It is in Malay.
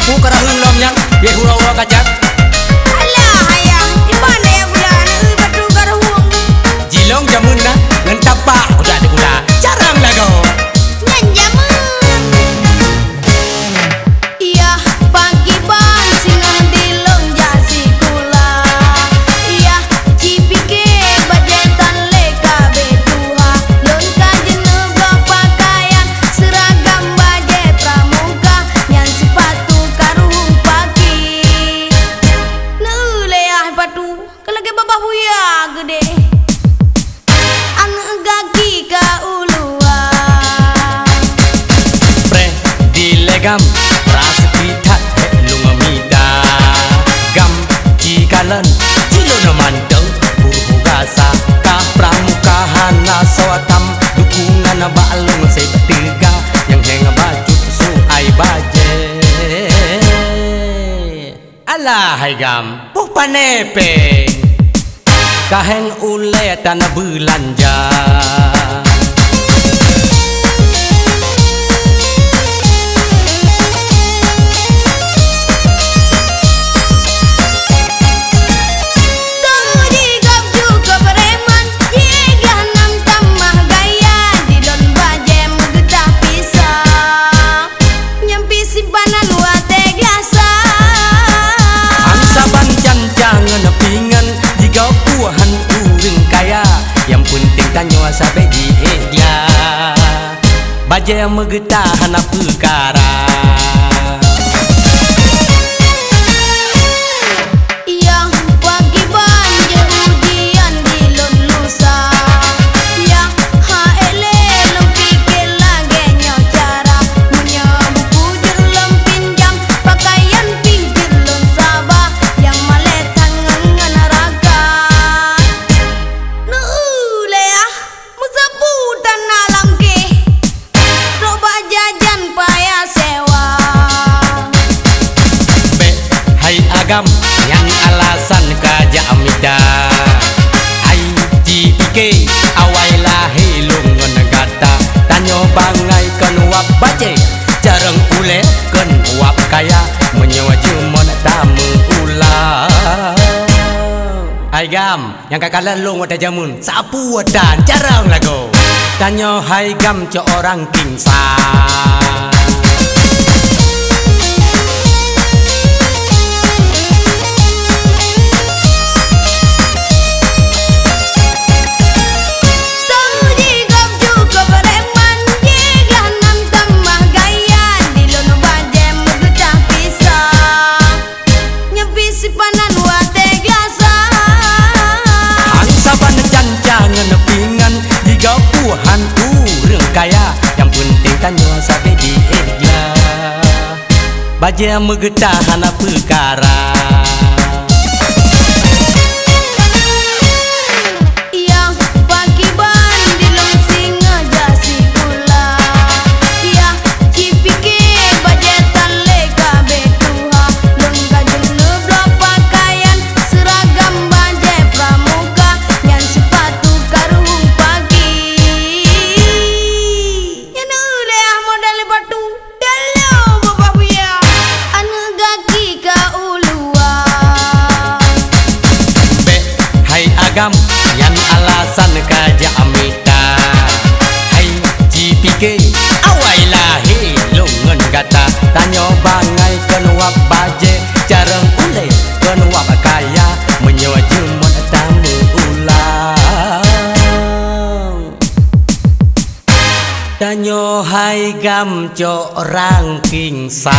Pukarahung lomnyang ye hura-hura kacang. Alah ayang, di mana ya bulan batu karahung? Jilong jamun dah ngan tapak udah ada gula. Jarang lagu. Ngan jamun. Iya, pagi bang singan dilong jasi kula. Iya, cipike bajetan leka betuha. Lon kajenu pakaian seragam bajet pramuka. Nyan sepatu karung pagi. Nuleh batu, kelage babah buya gede. Ang gagi ka ulua. Pre dilegam ras pitat lungamida. Gam cikalan cilono manteng buruh gasa ka pramuka hana soatam dukungan balung sepetiga yang heng baju su ai baje. Alah hai gam puh panepeng kaheng ule tanah belanja. Yang penting tanyo sampai di egla baja yang megetah hana perkara. Yang pagi banjir ujian di lon lusa. Yang haele lom pikir lagi nyaw cara menyabuku jelem pinjam pakaian pinggir lon sabah yang malet tangan nganaraga. Agam yang alasan kaja amida ai jipike awai lahi lungon gata tanyo bangai kan wap baje jarang ule kan wap kaya menyewa jumon tamu ulah. Hai gam yang kakalan long wata jamun sapu wadan jarang lagu tanyo hai gam co orang kingsan. Puhan urang kaya yang penting tanyo sampai di egla baja megetah hana perkara. Yang pagi ban di long singa jasi kula. Yang cipike bajetan leka betuha. Lon kajenu berapa pakaian seragam bajet pramuka. Nyan sepatu karung pagi. Agam yang alasan kaja amita hai jipike awai lahi lungan gata tanyo bangai kan wap baje jarang ule kan wap kaya menyewa jumon tamu ulang. Tanyo hai gam co orang kingsan.